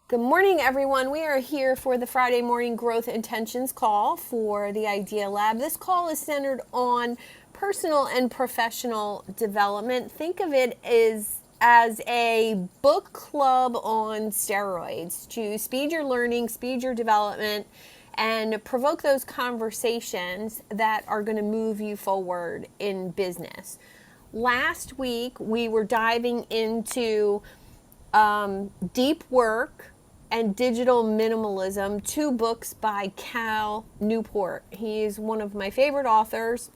Good morning, everyone. We are here for the Friday morning growth intentions call for the Idea Lab. This call is centered on personal and professional development. Think of it as a book club on steroids to speed your learning, speed your development, and provoke those conversations that are going to move you forward in business. Last week, we were diving into Deep Work and Digital Minimalism, two books by Cal Newport. He's one of my favorite authors,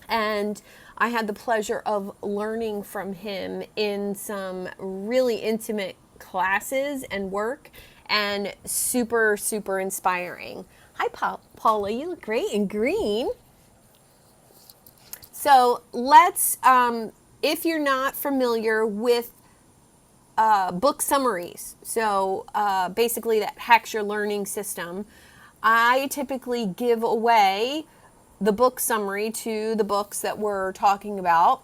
and I had the pleasure of learning from him in some really intimate classes and work, and super, super inspiring. Hi, Paula. You look great in green. So let's, if you're not familiar with book summaries. So basically, that hacks your learning system. I typically give away the book summary to the books that we're talking about.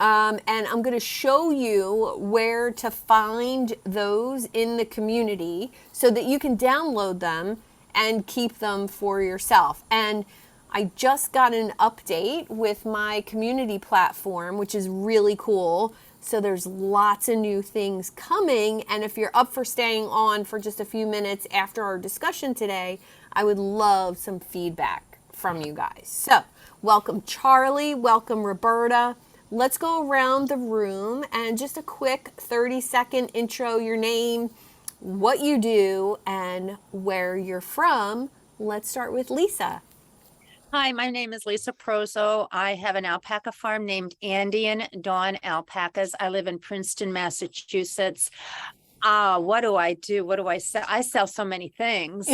And I'm going to show you where to find those in the community so that you can download them and keep them for yourself. And I just got an update with my community platform, which is really cool. So there's lots of new things coming. And if you're up for staying on for just a few minutes after our discussion today, I would love some feedback from you guys. So welcome, Charlie. Welcome, Roberta. Let's go around the room and just a quick 30-second intro, your name, what you do, and where you're from. Let's start with Lisa. Hi, my name is Lisa Prozo. I have an alpaca farm named Andy and Dawn Alpacas. I live in Princeton, Massachusetts. What do I do? What do I sell? I sell so many things.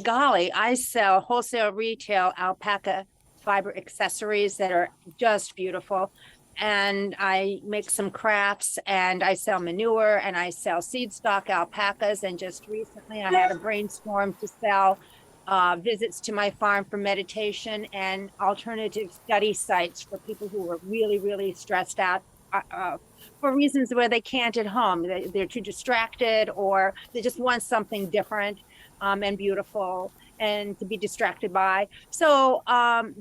Golly, I sell wholesale, retail alpaca fiber accessories that are just beautiful. And I make some crafts, and I sell manure, and I sell seed stock alpacas. And just recently I had a brainstorm to sell visits to my farm for meditation and alternative study sites for people who are really, really stressed out for reasons where they can't at home. They're too distracted, or they just want something different and beautiful and to be distracted by. So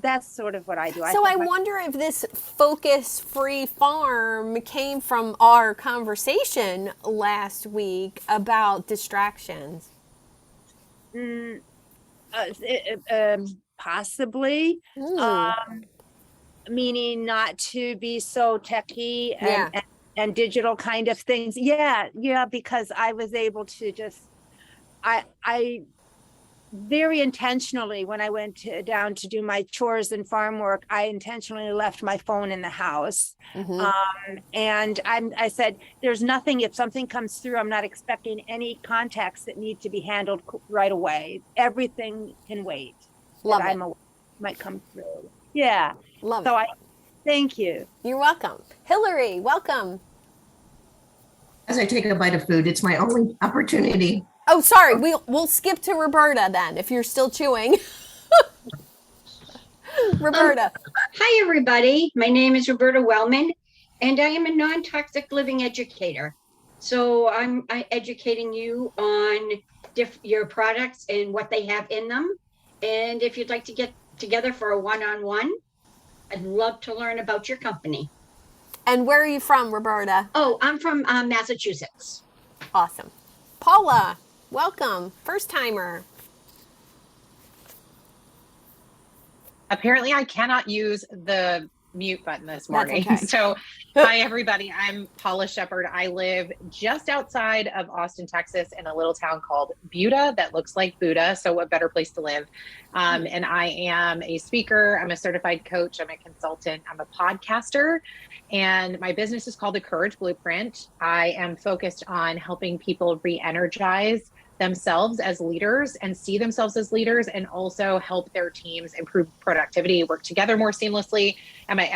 that's sort of what I do. So I wonder if this focus-free farm came from our conversation last week about distractions. Possibly. Meaning not to be so techy Yeah. and digital kind of things. Yeah, because I was able to just, I very intentionally, when I went down to do my chores and farm work, I intentionally left my phone in the house. And I said, there's nothing, if something comes through, I'm not expecting any contacts that need to be handled right away. Everything can wait. Love that it. I'm aware might come through. Yeah. Love So it. Thank you. You're welcome. Hillary, welcome. As I take a bite of food, it's my only opportunity. Oh, sorry. We'll skip to Roberta then if you're still chewing. Roberta. Hi, everybody. My name is Roberta Wellman, and I am a non-toxic living educator. So I'm educating you on your products and what they have in them. And if you'd like to get together for a one-on-one, I'd love to learn about your company. And where are you from, Roberta? Oh, I'm from Massachusetts. Awesome. Paula, welcome. First timer. Apparently I cannot use the mute button this morning. That's okay. So hi, everybody. I'm Paula Shepard. I live just outside of Austin, Texas, in a little town called Buda that looks like Buddha. So what better place to live? And I am a speaker. I'm a certified coach. I'm a consultant. I'm a podcaster. And my business is called The Courage Blueprint. I am focused on helping people re-energize themselves as leaders and see themselves as leaders, and also help their teams improve productivity, work together more seamlessly. And my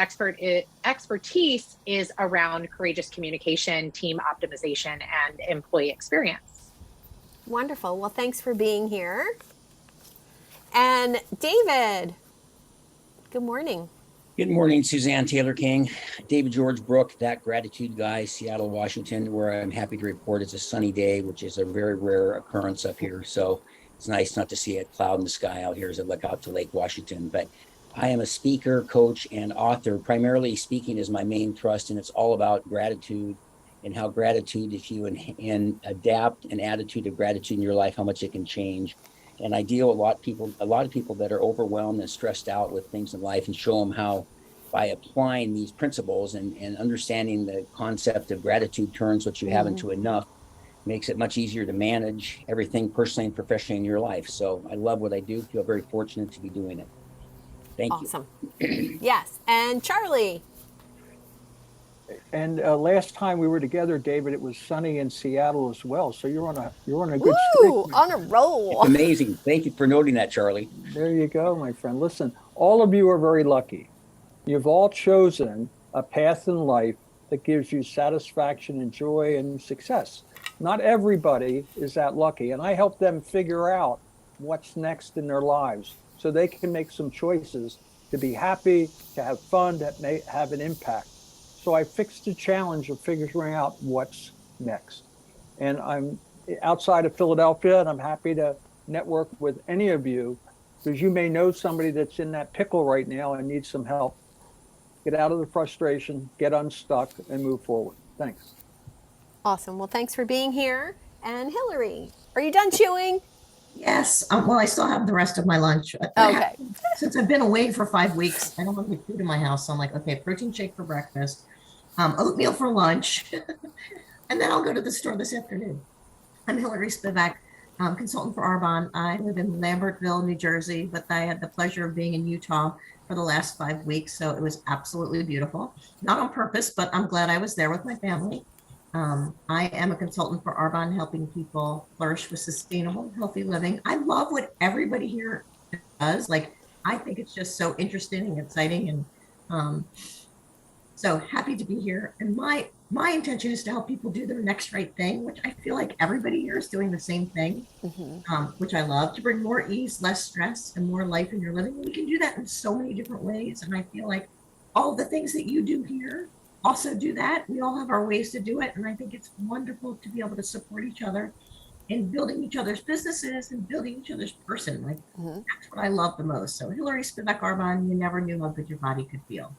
expertise is around courageous communication, team optimization, and employee experience. Wonderful. Well, thanks for being here. And David, good morning. Good morning, Suzanne Taylor King, David George Brook, that gratitude guy, Seattle, Washington, where I'm happy to report it's a sunny day, which is a very rare occurrence up here. So it's nice not to see a cloud in the sky out here as I look out to Lake Washington. But I am a speaker, coach, and author. Primarily speaking is my main thrust, and it's all about gratitude and how gratitude, if you and adapt an attitude of gratitude in your life, how much it can change. And I deal with a lot of people that are overwhelmed and stressed out with things in life, and show them how by applying these principles and understanding the concept of gratitude turns what you have into enough, makes it much easier to manage everything personally and professionally in your life. So I love what I do. Feel very fortunate to be doing it. Thank Awesome. Yes. And Charlie. And last time we were together, David, it was sunny in Seattle as well. So you're on a good Woo, streak. on a roll. It's amazing. Thank you for noting that, Charlie. There you go, my friend. Listen, all of you are very lucky. You've all chosen a path in life that gives you satisfaction and joy and success. Not everybody is that lucky, and I help them figure out what's next in their lives so they can make some choices to be happy, to have fun, that may have an impact. So I fixed the challenge of figuring out what's next. And I'm outside of Philadelphia, and I'm happy to network with any of you because you may know somebody that's in that pickle right now and needs some help. Get out of the frustration, get unstuck, and move forward. Thanks. Awesome. Well, thanks for being here. And Hillary, are you done chewing? Yes. Well, I still have the rest of my lunch. Okay. Since I've been away for 5 weeks, I don't have any food in my house. So I'm like, okay, protein shake for breakfast, oatmeal for lunch, and then I'll go to the store this afternoon. I'm Hillary Spivak, consultant for Arbonne. I live in Lambertville, New Jersey, but I had the pleasure of being in Utah for the last 5 weeks. So it was absolutely beautiful. Not on purpose, but I'm glad I was there with my family. I am a consultant for Arbonne, helping people flourish with sustainable, healthy living. I love what everybody here does. Like, I think it's just so interesting and exciting. And so happy to be here. And my intention is to help people do their next right thing, which I feel like everybody here is doing the same thing, which I love, to bring more ease, less stress, and more life in your living. We can do that in so many different ways. And I feel like all the things that you do here also do that. We all have our ways to do it. And I think it's wonderful to be able to support each other in building each other's businesses and building each other's person. Like, that's what I love the most. So Hillary Spivak Arbonne, you never knew how good your body could feel.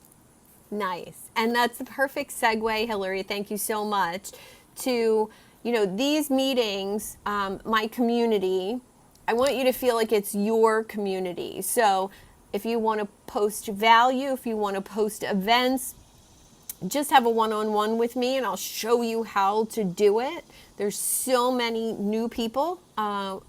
Nice. And that's the perfect segue, Hillary. Thank you so much. To, these meetings, my community, I want you to feel like it's your community. So if you want to post value, if you want to post events, just have a one-on-one with me and I'll show you how to do it. There's so many new people, 5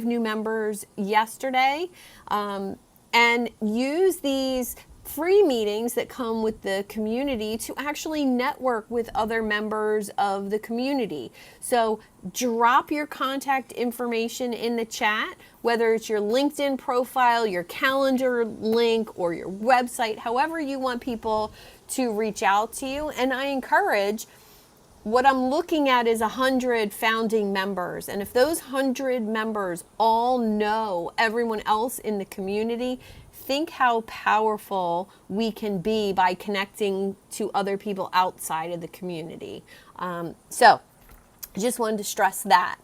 new members yesterday, and use these free meetings that come with the community to actually network with other members of the community. So drop your contact information in the chat, whether it's your LinkedIn profile, your calendar link, or your website, however you want people to reach out to you. And I encourage, what I'm looking at is 100 founding members. And if those 100 members all know everyone else in the community, think how powerful we can be by connecting to other people outside of the community. So just wanted to stress that.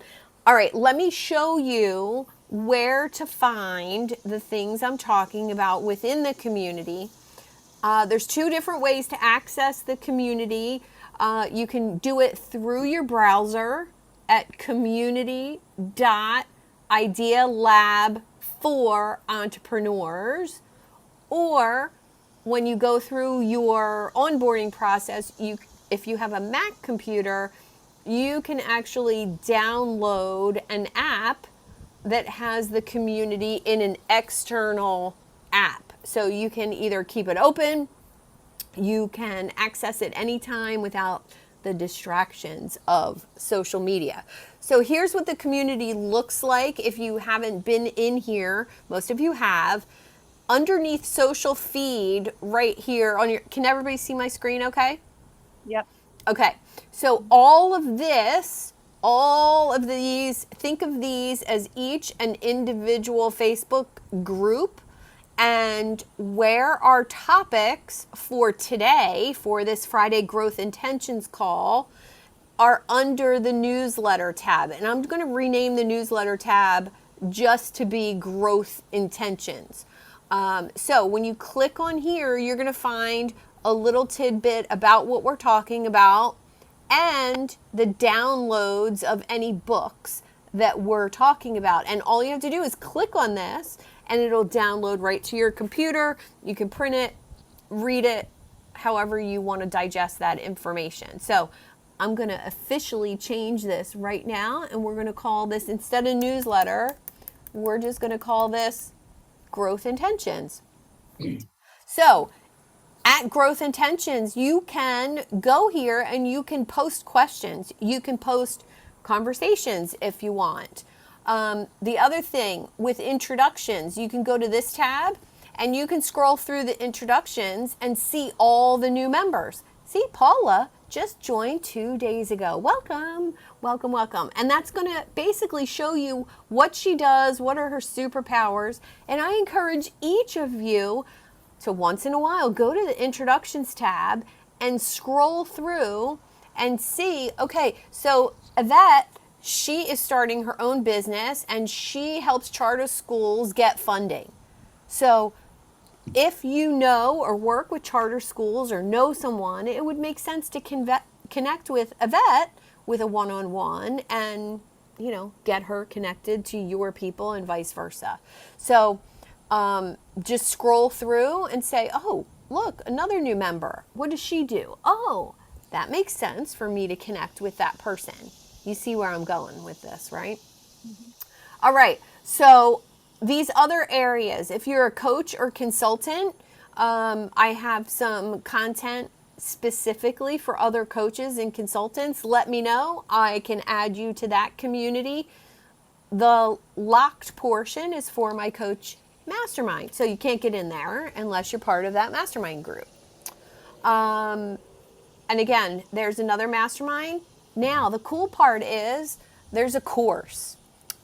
All right, let me show you where to find the things I'm talking about within the community. There's 2 different ways to access the community. You can do it through your browser at community.idealab for entrepreneurs, or when you go through your onboarding process, if you have a Mac computer, you can actually download an app that has the community in an external app. So you can either keep it open, you can access it anytime without the distractions of social media. So here's what the community looks like if you haven't been in here. Most of you have. Underneath social feed right here on your, can everybody see my screen okay? Yep. Okay, so all of these, think of these as each an individual Facebook group, And where our topics for today, for this Friday Growth Intentions call, are under the newsletter tab. And I'm going to rename the newsletter tab just to be Growth Intentions. So when you click on here, you're going to find a little tidbit about what we're talking about and the downloads of any books that we're talking about. And all you have to do is click on this and it'll download right to your computer. You can print it, read it, however you want to digest that information. So I'm going to officially change this right now, and we're going to call this, instead of newsletter, we're just going to call this Growth Intentions. So at Growth Intentions, you can go here and you can post questions. You can post conversations if you want. The other thing with introductions, you can go to this tab and you can scroll through the introductions and see all the new members. See, Paula just joined 2 days ago. Welcome, welcome, welcome. And that's going to basically show you what she does, what are her superpowers. And I encourage each of you to once in a while go to the introductions tab and scroll through and see, okay, so Yvette, she is starting her own business and she helps charter schools get funding. So if you know or work with charter schools or know someone, it would make sense to connect with Yvette with a one-on-one and, you know, get her connected to your people and vice versa. So just scroll through and say, oh, look, another new member. What does she do? Oh, that makes sense for me to connect with that person. You see where I'm going with this, right? Mm-hmm. All right. So these other areas, if you're a coach or consultant, I have some content specifically for other coaches and consultants. Let me know. I can add you to that community. The locked portion is for my coach mastermind. So you can't get in there unless you're part of that mastermind group. And again, there's another mastermind. Now, the cool part is there's a course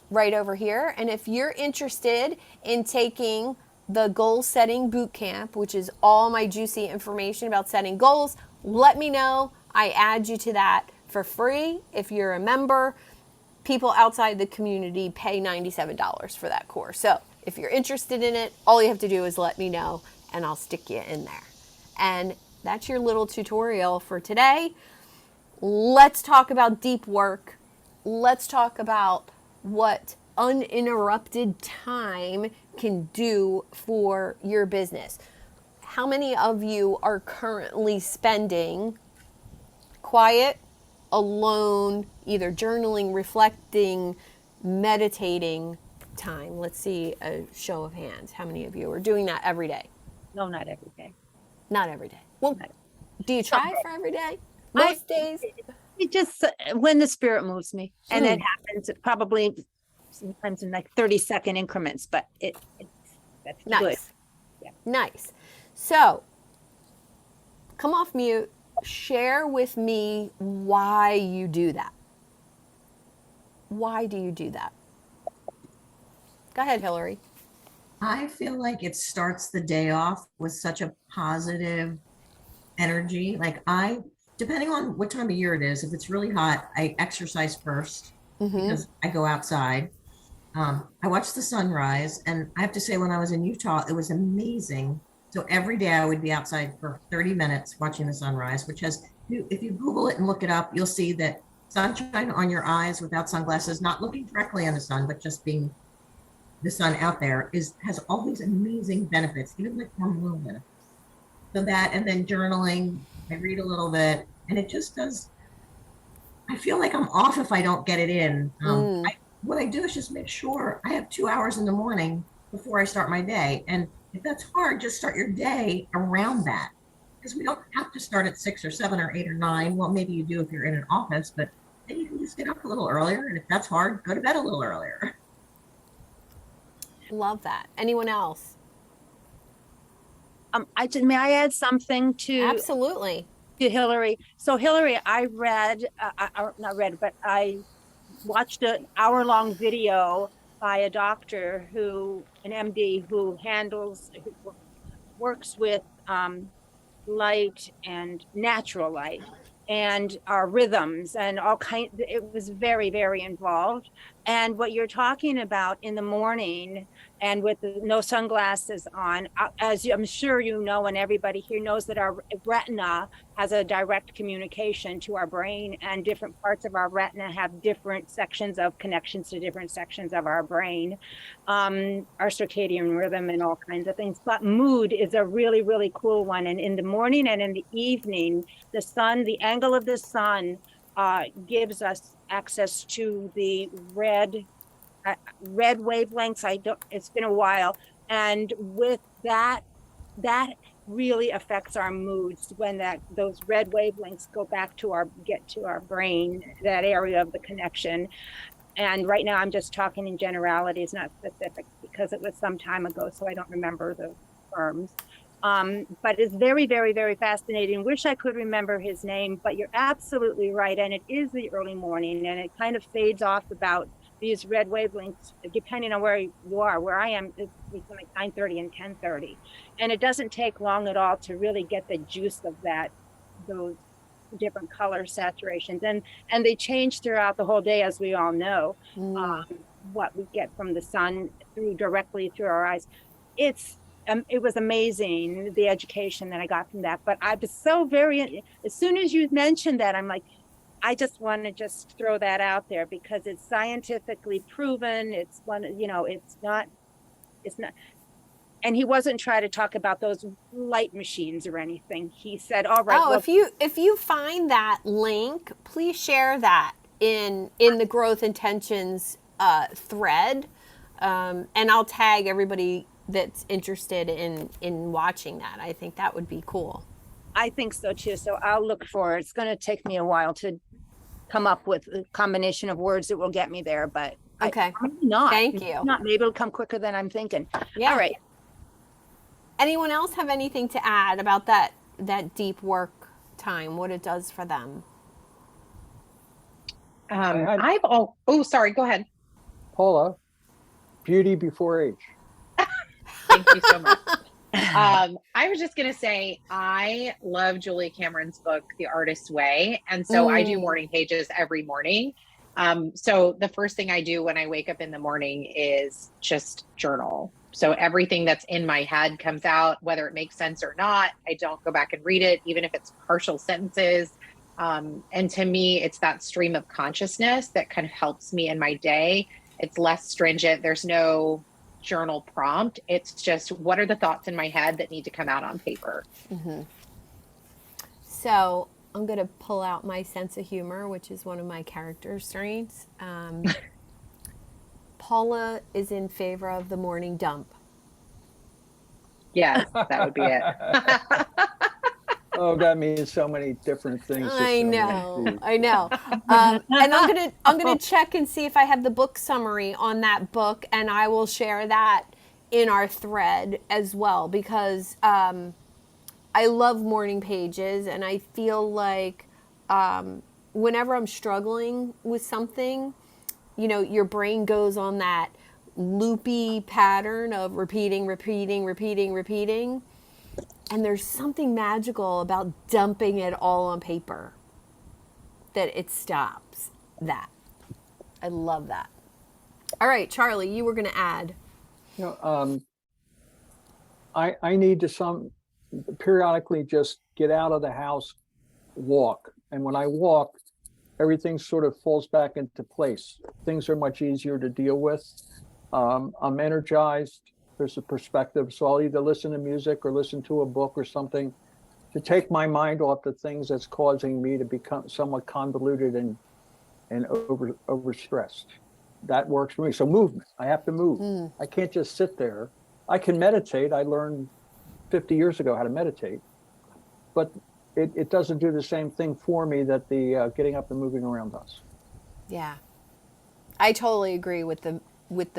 right over here. And if you're interested in taking the goal setting boot camp, which is all my juicy information about setting goals, let me know. I add you to that for free. If you're a member, people outside the community pay $97 for that course. So if you're interested in it, all you have to do is let me know and I'll stick you in there. And that's your little tutorial for today. Let's talk about deep work. Let's talk about what uninterrupted time can do for your business. How many of you are currently spending quiet, alone, either journaling, reflecting, meditating time? Let's see a show of hands. How many of you are doing that every day? No, not every day. Not every day. Well, do you try for every day? Most days? It just, when the spirit moves me, and it happens probably sometimes in like 30-second increments, but that's nice. Good. Yeah. Nice. So come off mute, share with me why you do that. Why do you do that? Go ahead, Hillary. I feel like it starts the day off with such a positive energy. Like depending on what time of year it is, if it's really hot, I exercise first because I go outside. I watch the sunrise, and I have to say, when I was in Utah, it was amazing. So every day I would be outside for 30 minutes watching the sunrise, which has, if you Google it and look it up, you'll see that sunshine on your eyes without sunglasses, not looking directly in the sun, but just being the sun out there, has all these amazing benefits, even like hormonal benefits. So that, and then journaling, I read a little bit, and it just does. I feel like I'm off if I don't get it in. What I do is just make sure I have 2 hours in the morning before I start my day. And if that's hard, just start your day around that. Because we don't have to start at 6 or 7 or 8 or 9. Well, maybe you do if you're in an office, but then you can just get up a little earlier. And if that's hard, go to bed a little earlier. Love that. Anyone else? May I add something to? Absolutely. To Hillary. So Hillary, I watched an hour-long video by a doctor an MD who works with light and natural light and our rhythms and all kinds. It was very, very involved. And what you're talking about in the morning and with no sunglasses on, as I'm sure you know, and everybody here knows, that our retina has a direct communication to our brain, and different parts of our retina have different sections of connections to different sections of our brain, our circadian rhythm and all kinds of things. But mood is a really, really cool one. And in the morning and in the evening, the angle of the sun gives us access to the red wavelengths. It's been a while. And with that really affects our moods when those red wavelengths get to our brain, that area of the connection. And right now I'm just talking in generalities, not specifics, because it was some time ago, so I don't remember the terms. But it's very, very, very fascinating. Wish I could remember his name, but you're absolutely right. And it is the early morning, and it kind of fades off about these red wavelengths, depending on where you are. Where I am, it's between like 9:30 and 10:30. And it doesn't take long at all to really get the juice of those different color saturations. And they change throughout the whole day, as we all know. What we get from the sun directly through our eyes. It was amazing, the education that I got from that. But I was as soon as you mentioned that, I'm like, I just want to just throw that out there because it's scientifically proven. It's not, and he wasn't trying to talk about those light machines or anything. He said, all right. Oh, if you find that link, please share that in the Growth Intentions thread. And I'll tag everybody that's interested in watching that. I think that would be cool. I think so too. So I'll look for it. It's going to take me a while to come up with a combination of words that will get me there, but okay. Maybe not. Thank you. Not maybe it'll come quicker than I'm thinking. Yeah. All right. Anyone else have anything to add about that deep work time, what it does for them? Sorry, go ahead. Paula, beauty before age. Thank you so much. I was just going to say, I love Julia Cameron's book, The Artist's Way. And so I do morning pages every morning. So the first thing I do when I wake up in the morning is just journal. So everything that's in my head comes out, whether it makes sense or not. I don't go back and read it, even if it's partial sentences. And to me, it's that stream of consciousness that kind of helps me in my day. It's less stringent. There's no journal prompt. It's just, what are the thoughts in my head that need to come out on paper? Mm-hmm. So I'm going to pull out my sense of humor, which is one of my character strengths. Paula is in favor of the morning dump. Yes, that would be it. Oh, that means so many different things. I know. And I'm gonna check and see if I have the book summary on that book, and I will share that in our thread as well, because I love morning pages, and I feel like whenever I'm struggling with something, your brain goes on that loopy pattern of repeating. And there's something magical about dumping it all on paper, that it stops that. I love that. All right, Charlie, you were going to add. I need to periodically just get out of the house, walk. And when I walk, everything sort of falls back into place. Things are much easier to deal with. I'm energized. There's a perspective. So I'll either listen to music or listen to a book or something to take my mind off the things that's causing me to become somewhat convoluted and overstressed. That works for me. So movement. I have to move. I can't just sit there. I can meditate. I learned 50 years ago how to meditate, but it doesn't do the same thing for me that the getting up and moving around does. Yeah, I totally agree with the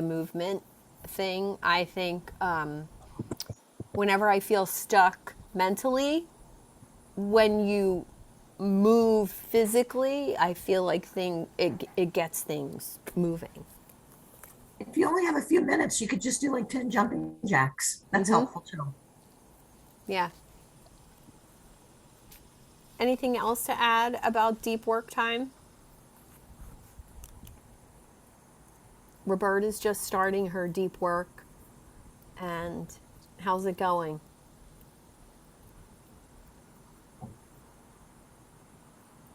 movement thing. I think whenever I feel stuck mentally, when you move physically, I feel like it gets things moving. if you only have a few minutes, you could just do like 10 jumping jacks. That's helpful too. Yeah. Anything else to add about deep work time? Roberta's just starting her deep work. And how's it going?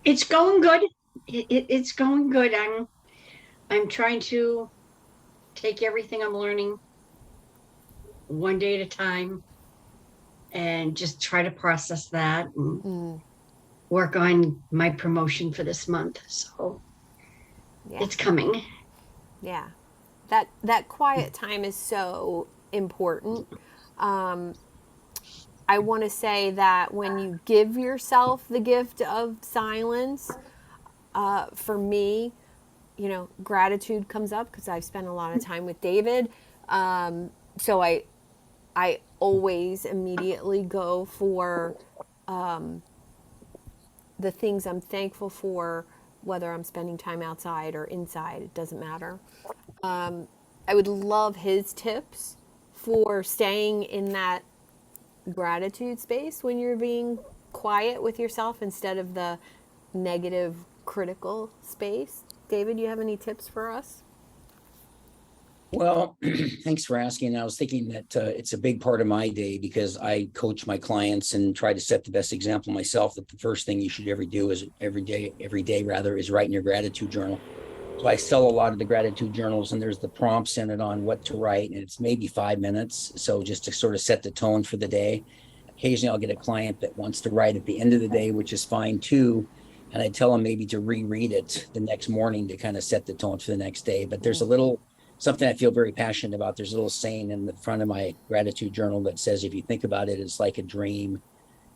It's going good. It's going good. I'm trying to take everything I'm learning one day at a time and just try to process that and work on my promotion for this month. So Yeah. it's coming. Yeah. That quiet time is so important. I want to say that when you give yourself the gift of silence, for me, you know, gratitude comes up because I've spent a lot of time with David. So I always immediately go for the things I'm thankful for, whether I'm spending time outside or inside, it doesn't matter. I would love his tips for staying in that gratitude space when you're being quiet with yourself instead of the negative critical space. David, you have any tips for us? Well, thanks for asking. I was thinking that it's a big part of my day because I coach my clients and try to set the best example myself that the first thing you should ever do is every day rather, is write in your gratitude journal. So I sell a lot of the gratitude journals, and there's the prompts in it on what to write, and it's maybe 5 minutes. So just to sort of set the tone for the day. Occasionally I'll get a client that wants to write at the end of the day, which is fine too. And I tell them maybe to reread it the next morning to kind of set the tone for the next day. But there's a little something I feel very passionate about. There's a little saying in the front of my gratitude journal that says, if you think about it, it's like a dream.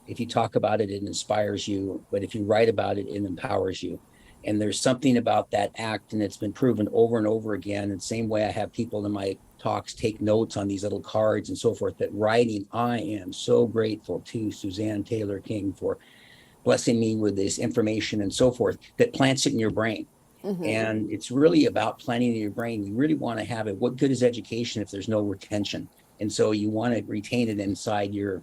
If you talk about it, it inspires you. But if you write about it, it empowers you. And there's something about that act, and it's been proven over and over again. And same way I have people in my talks take notes on these little cards and so forth, that writing, I am so grateful to Suzanne Taylor King for blessing me with this information and so forth, that plants it in your brain. And it's really about planting in your brain. You really want to have it. What good is education if there's no retention? And so you want to retain it inside your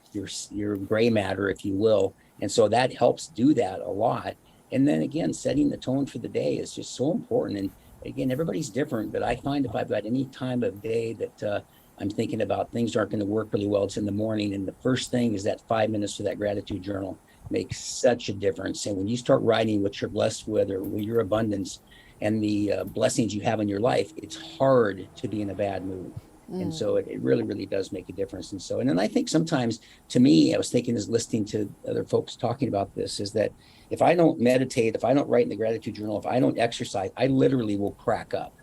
gray matter, if you will. And so that helps do that a lot. And then again, setting the tone for the day is just so important. And again, everybody's different, but I find if I've got any time of day that I'm thinking about things aren't going to work really well, it's in the morning. And the first thing is that 5 minutes for that gratitude journal makes such a difference. And when you start writing what you're blessed with, or with your abundance and the blessings you have in your life, it's hard to be in a bad mood. And so it really, really does make a difference. And so, and then I think sometimes, to me, I was thinking, as listening to other folks talking about this, is that if I don't meditate, if I don't write in the gratitude journal, if I don't exercise, I literally will crack up.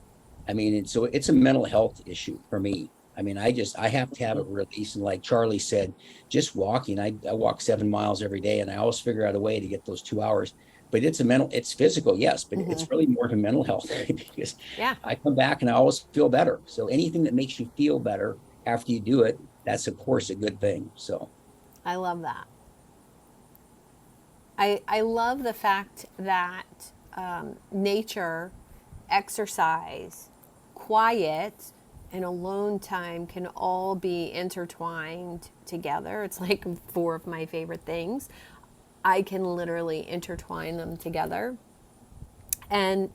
I mean, and so it's a mental health issue for me. I mean, I have to have a release. And like Charlie said, just walking, I walk 7 miles every day, and I always figure out a way to get those 2 hours. But it's physical, yes, but it's really more to mental health because I come back and I always feel better. So anything that makes you feel better after you do it, that's of course a good thing. So I love that. I love the fact that nature, exercise, quiet, and alone time can all be intertwined together. It's like 4 of my favorite things. I can literally intertwine them together. And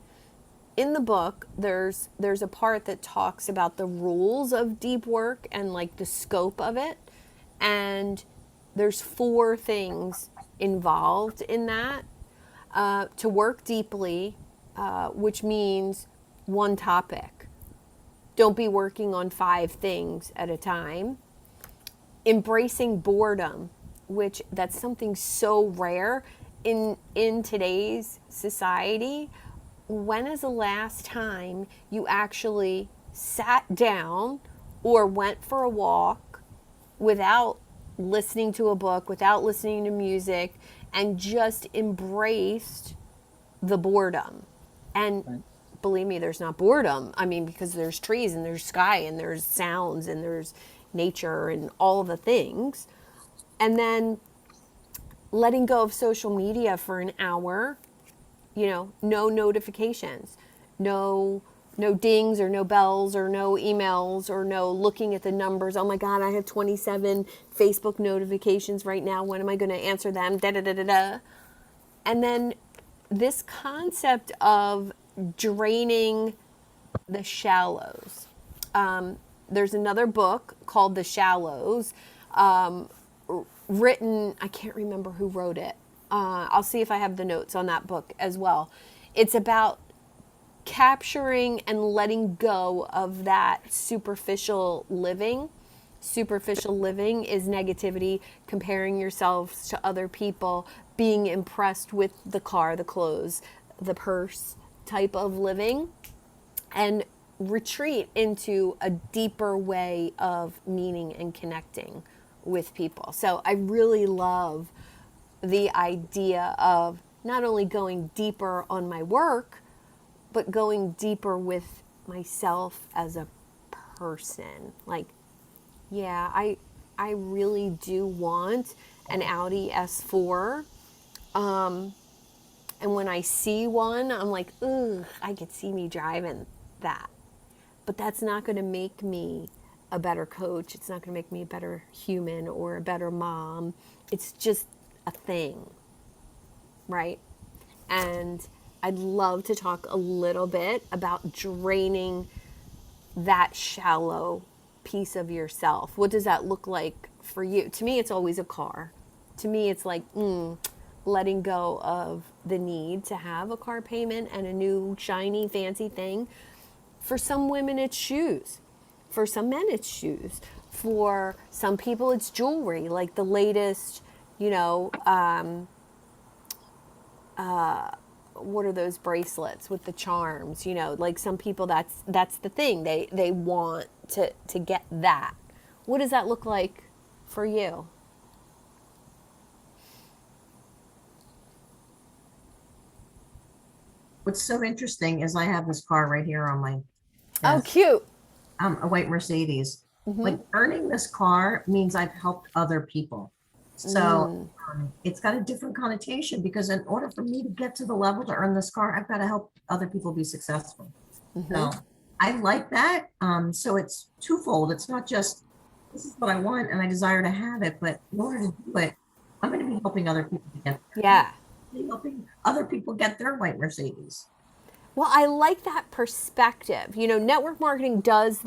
in the book, there's a part that talks about the rules of deep work and like the scope of it. And there's 4 things involved in that. To work deeply, which means one topic. Don't be working on 5 things at a time. Embracing boredom, which that's something so rare in today's society. When is the last time you actually sat down or went for a walk without listening to a book, without listening to music, and just embraced the boredom? And believe me, there's not boredom. I mean, because there's trees and there's sky and there's sounds and there's nature and all the things. And then letting go of social media for an hour, no notifications, no no dings or no bells or no emails or no looking at the numbers. Oh my God, I have 27 Facebook notifications right now. When am I going to answer them? Da da da da da. And then this concept of draining the shallows. There's another book called The Shallows, written, I can't remember who wrote it. I'll see if I have the notes on that book as well. It's about capturing and letting go of that superficial living. Superficial living is negativity, comparing yourselves to other people, being impressed with the car, the clothes, the purse type of living, and retreat into a deeper way of meaning and connecting with people. So I really love the idea of not only going deeper on my work, but going deeper with myself as a person. Like, yeah, I really do want an Audi S4. And when I see one, I'm like, ooh, I could see me driving that. But that's not going to make me a better coach. It's not going to make me a better human or a better mom. It's just a thing, right? And I'd love to talk a little bit about draining that shallow piece of yourself. What does that look like for you? To me, it's always a car. To me, it's like letting go of the need to have a car payment and a new shiny fancy thing. For some women, it's shoes. For some men, it's shoes. For some people, it's jewelry, like the latest, what are those bracelets with the charms? Like some people, that's the thing. They want to get that. What does that look like for you? What's so interesting is I have this car right here on my Oh, desk, cute. a white Mercedes. Like earning this car means I've helped other people. So it's got a different connotation because in order for me to get to the level to earn this car, I've got to help other people be successful. So I like that. So it's twofold. It's not just this is what I want and I desire to have it, but in order to do it, I'm going to be helping other people to get there. Yeah. Helping other people get their white Mercedes. Well, I like that perspective. Network marketing does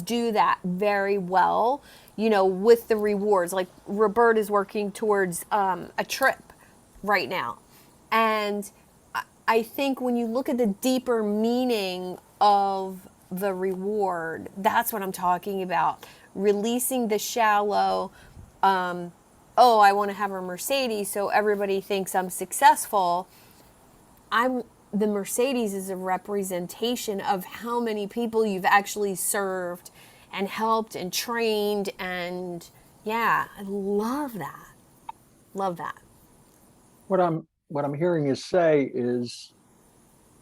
do that very well, with the rewards. Like Robert is working towards a trip right now. And I think when you look at the deeper meaning of the reward, that's what I'm talking about. Releasing the shallow, oh, I want to have a Mercedes so everybody thinks I'm successful. The Mercedes is a representation of how many people you've actually served and helped and trained. And yeah, I love that. Love that. What I'm hearing you say is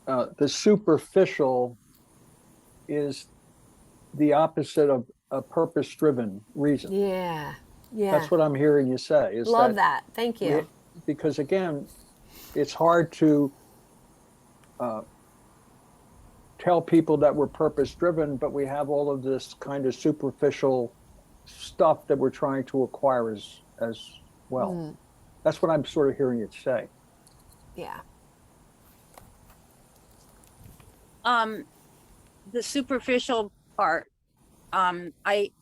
the superficial is the opposite of a purpose-driven reason. Yeah. Yeah. That's what I'm hearing you say. Is love that. Thank you. Because again, it's hard to tell people that we're purpose-driven, but we have all of this kind of superficial stuff that we're trying to acquire as well. That's what I'm sort of hearing you say. Yeah. The superficial part, I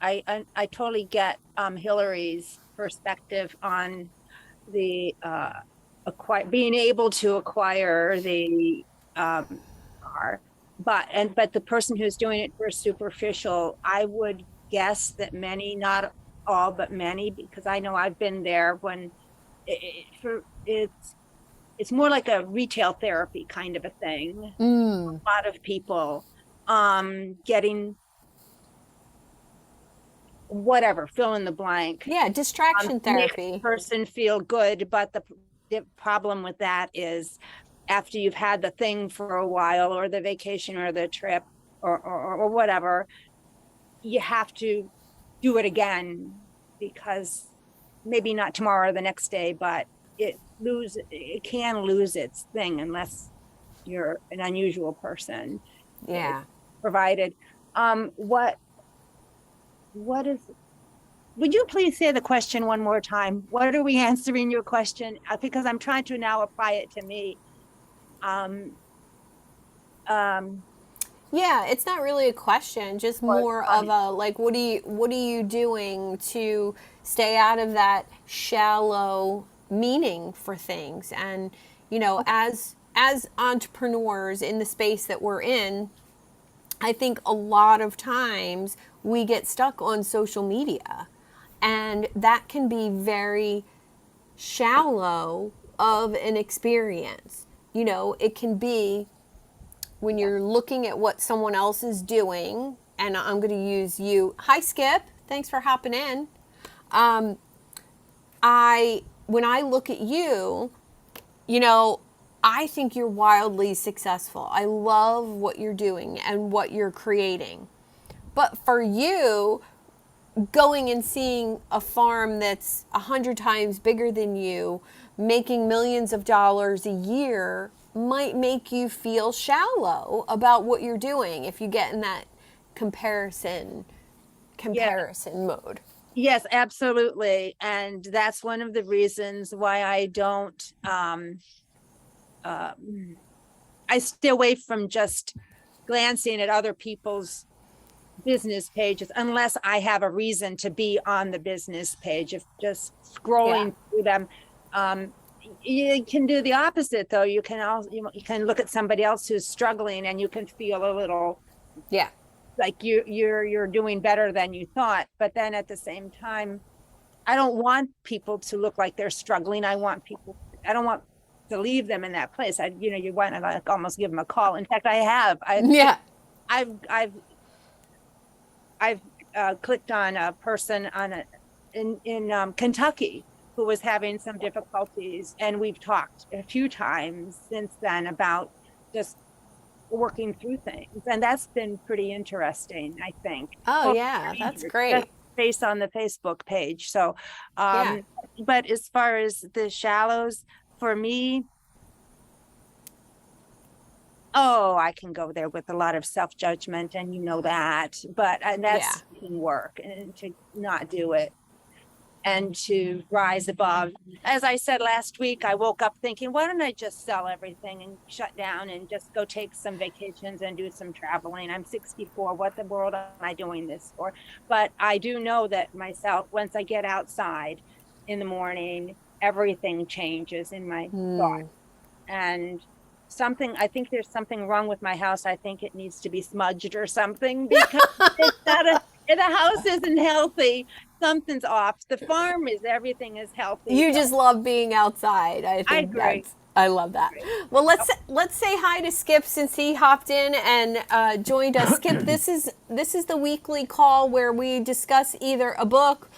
totally get Hillary's perspective on the being able to acquire the car, but the person who's doing it for superficial, I would guess that many, not all, but many, because I know I've been there when it's more like a retail therapy kind of a thing. A lot of people getting whatever, fill in the blank. Yeah, distraction therapy. Makes the person feel good, but the problem with that is after you've had the thing for a while, or the vacation or the trip or whatever, you have to do it again, because maybe not tomorrow or the next day, but it can lose its thing unless you're an unusual person. Yeah. provided. What is, would you please say the question one more time? What are we answering your question? Because I'm trying to now apply it to me. Um, um, Yeah, it's not really a question, just Well, more of a like what are you doing to stay out of that shallow meaning for things? And as entrepreneurs in the space that we're in, I think a lot of times we get stuck on social media, and that can be very shallow of an experience. It can be when you're looking at what someone else is doing, and I'm going to use you. Hi, Skip. Thanks for hopping in. When I look at you, you know, I think you're wildly successful. I love what you're doing and what you're creating. But for you, going and seeing a farm that's 100 times bigger than you, making millions of dollars a year, might make you feel shallow about what you're doing if you get in that comparison mode. yes, absolutely. And that's one of the reasons why I don't, I stay away from just glancing at other people's business pages unless I have a reason to be on the business page. If just scrolling through them, you can do the opposite though. You can also you can look at somebody else who's struggling and you can feel a little like you're doing better than you thought. But then at the same time, I don't want people to look like they're struggling. I don't want to leave them in that place. You want to like almost give them a call. In fact, I've clicked on a person in Kentucky who was having some difficulties, and we've talked a few times since then about just working through things, and that's been pretty interesting, I think. Oh, yeah, that's great. Based on the Facebook page. So, but as far as the shallows, for me, I can go there with a lot of self-judgment, and that, but that's work, and to not do it and to rise above. As I said last week, I woke up thinking, why don't I just sell everything and shut down and just go take some vacations and do some traveling? I'm 64. What the world am I doing this for? But I do know that myself, once I get outside in the morning, everything changes in my thought. And I think there's something wrong with my house. I think it needs to be smudged or something, because the house isn't healthy. Something's off. The farm everything is healthy. You just love being outside. I agree. I love that. Well, let's say hi to Skip since he hopped in and joined us. Skip, this is the weekly call where we discuss either a book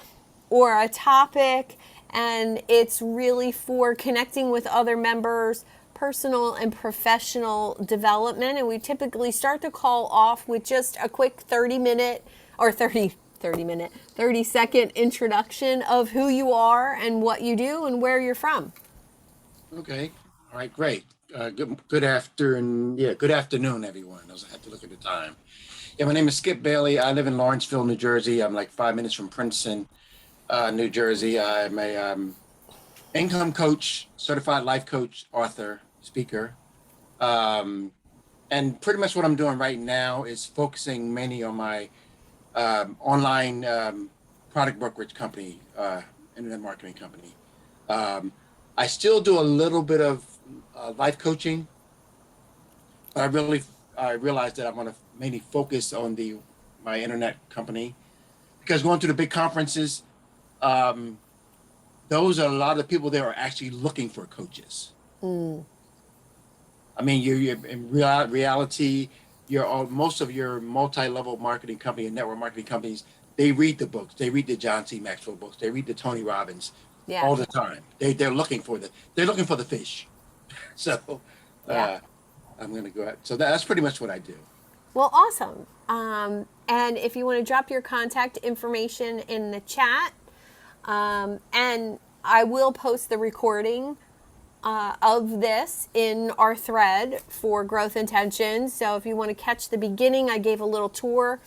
or a topic, and it's really for connecting with other members, personal and professional development. And we typically start the call off with just a quick 30-second introduction of who you are and what you do and where you're from. Okay. All right, great. Good afternoon, everyone. I had to look at the time. Yeah, my name is Skip Bailey. I live in Lawrenceville, New Jersey. I'm like 5 minutes from Princeton, New Jersey. I'm a income coach, certified life coach, author, speaker. And pretty much what I'm doing right now is focusing mainly on my online product brokerage company, internet marketing company. I still do a little bit of life coaching, but I realized that I want to mainly focus on my internet company, because going to the big conferences, those are a lot of the people there are actually looking for coaches. I mean, you're in reality, most of your multi-level marketing company and network marketing companies, they read the books. They read the John C. Maxwell books. They read the Tony Robbins all the time. They're looking for the fish. So I'm going to go ahead. So that's pretty much what I do. Well, awesome. And if you want to drop your contact information in the chat, and I will post the recording of this in our thread for Growth Intentions. So if you want to catch the beginning, I gave a little tour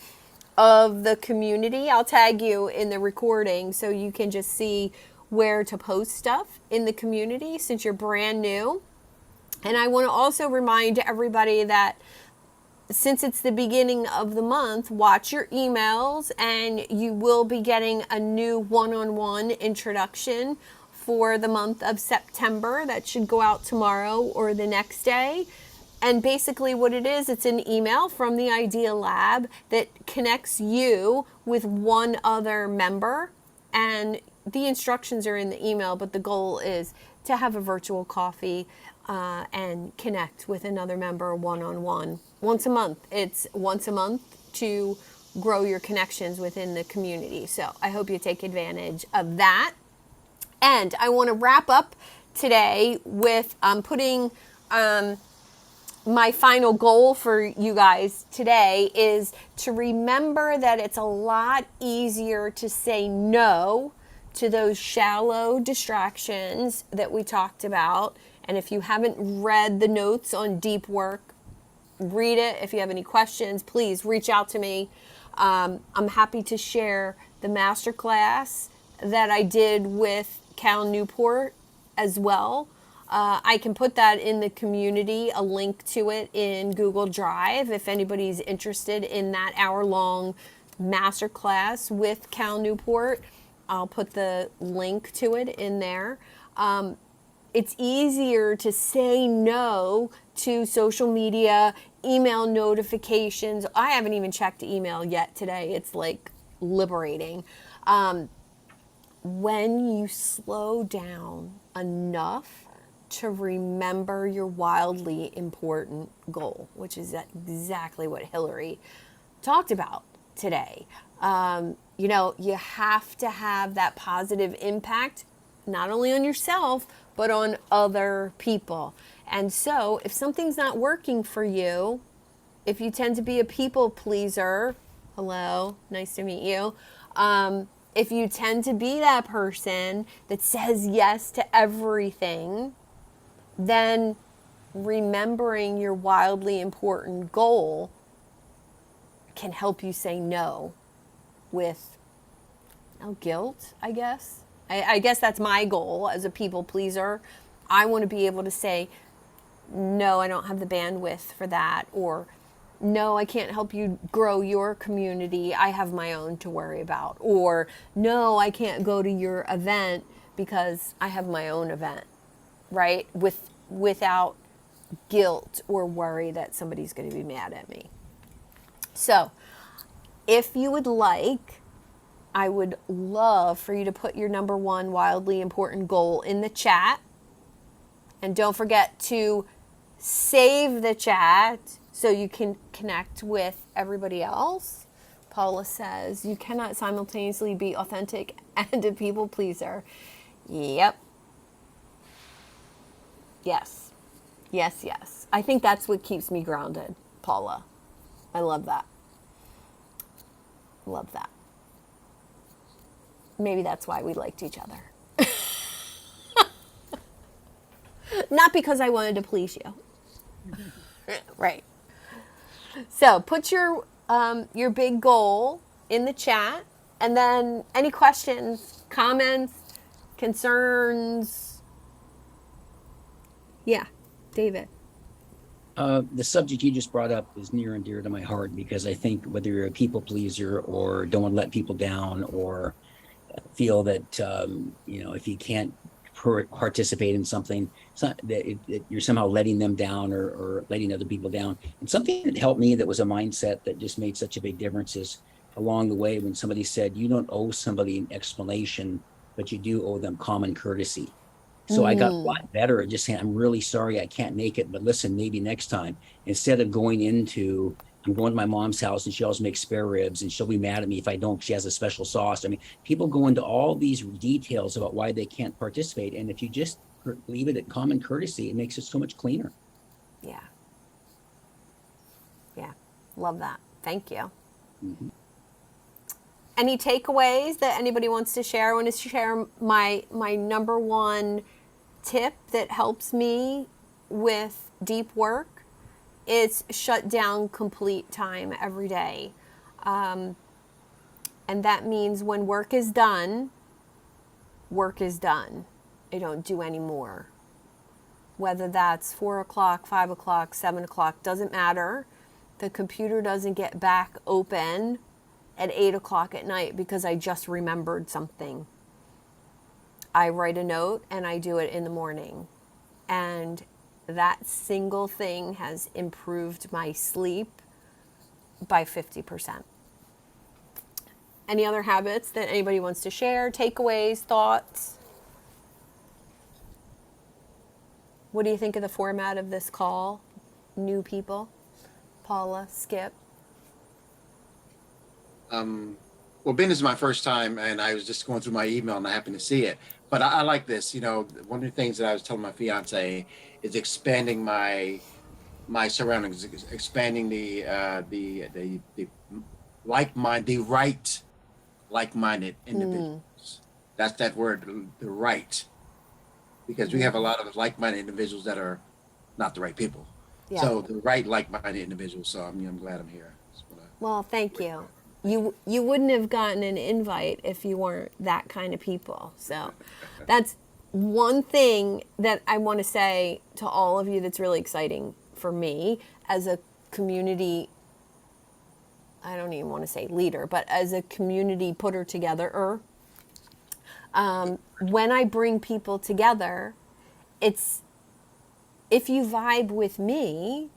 of the community. I'll tag you in the recording so you can just see where to post stuff in the community since you're brand new. And I want to also remind everybody that since it's the beginning of the month, watch your emails and you will be getting a new one-on-one introduction for the month of September. That should go out tomorrow or the next day. And basically what it is, it's an email from the Idea Lab that connects you with one other member. And the instructions are in the email, but the goal is to have a virtual coffee and connect with another member one-on-one once a month. It's once a month to grow your connections within the community. So I hope you take advantage of that. And I want to wrap up today with putting my final goal for you guys today is to remember that it's a lot easier to say no to those shallow distractions that we talked about. And if you haven't read the notes on deep work, read it. If you have any questions, please reach out to me. I'm happy to share the masterclass that I did with Cal Newport as well. I can put that in the community, a link to it in Google Drive if anybody's interested in that hour-long masterclass with Cal Newport. I'll put the link to it in there. It's easier to say no to social media, email notifications. I haven't even checked email yet today. It's like liberating. When you slow down enough to remember your wildly important goal, which is exactly what Hillary talked about today. You know, you have to have that positive impact, not only on yourself, but on other people. And so if something's not working for you, if you tend to be a people pleaser, hello, nice to meet you. If you tend to be that person that says yes to everything, then remembering your wildly important goal can help you say no with no guilt, I guess. I guess that's my goal as a people pleaser. I want to be able to say, no, I don't have the bandwidth for that, or no, I can't help you grow your community. I have my own to worry about. Or no, I can't go to your event because I have my own event, right? Without guilt or worry that somebody's going to be mad at me. So if you would like, I would love for you to put your number one wildly important goal in the chat. And don't forget to save the chat so you can connect with everybody else. Paula says, you cannot simultaneously be authentic and a people pleaser. Yep. Yes. Yes, yes. I think that's what keeps me grounded, Paula. I love that. Love that. Maybe that's why we liked each other. Not because I wanted to please you. Right. So put your big goal in the chat, and then any questions, comments, concerns. Yeah, David. The subject you just brought up is near and dear to my heart because I think whether you're a people pleaser or don't want to let people down or feel that if you can't participate in something, it's not that you're somehow letting them down or letting other people down. And something that helped me, that was a mindset that just made such a big difference, is along the way when somebody said, you don't owe somebody an explanation, but you do owe them common courtesy. So I got a lot better at just saying, I'm really sorry I can't make it, but listen, maybe next time. Instead of going into, I'm going to my mom's house and she always makes spare ribs and she'll be mad at me if I don't, she has a special sauce. I mean, people go into all these details about why they can't participate. And if you just leave it at common courtesy, it makes it so much cleaner. Yeah. Yeah. Love that. Thank you. Mm-hmm. Any takeaways that anybody wants to share? I want to share my number one tip that helps me with deep work is shut down complete time every day. And that means when work is done, work is done. I don't do any more. Whether that's 4 o'clock, 5 o'clock, 7 o'clock, doesn't matter. The computer doesn't get back open at 8 o'clock at night because I just remembered something. I write a note and I do it in the morning. And that single thing has improved my sleep by 50%. Any other habits that anybody wants to share? Takeaways, thoughts? What do you think of the format of this call? New people? Paula, Skip? Well, Ben is my first time, and I was just going through my email and I happened to see it. But I like this. You know, one of the things that I was telling my fiance is expanding my surroundings, expanding the right like-minded individuals. That's that word, the right, because we have a lot of like-minded individuals that are not the right people. Yeah. So the right like-minded individuals. So I'm glad I'm here. Well, thank you. You wouldn't have gotten an invite if you weren't that kind of people. So that's one thing that I want to say to all of you that's really exciting for me as a community, I don't even want to say leader, but as a community putter together. When I bring people together, it's, if you vibe with me,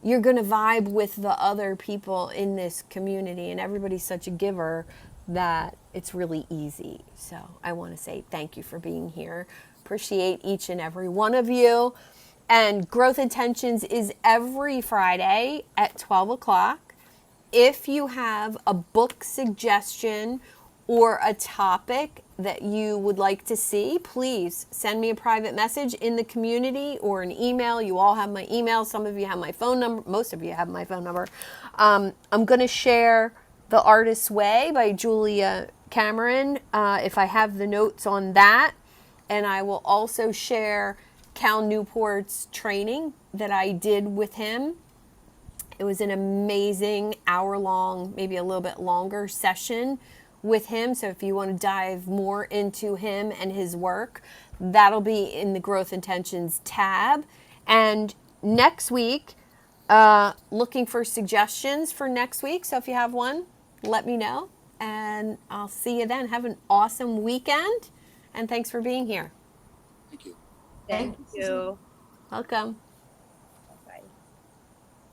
you're going to vibe with the other people in this community, and everybody's such a giver that it's really easy. So I want to say thank you for being here. Appreciate each and every one of you. And Growth Intentions is every Friday at 12 o'clock. If you have a book suggestion or a topic that you would like to see, please send me a private message in the community or an email. You all have my email. Some of you have my phone number. Most of you have my phone number. I'm going to share The Artist's Way by Julia Cameron if I have the notes on that. And I will also share Cal Newport's training that I did with him. It was an amazing hour-long, maybe a little bit longer session with him. So if you want to dive more into him and his work, that'll be in the Growth Intentions tab. And next week, looking for suggestions for next week. So if you have one, let me know. And I'll see you then. Have an awesome weekend. And thanks for being here. Thank you. Thank you. Welcome.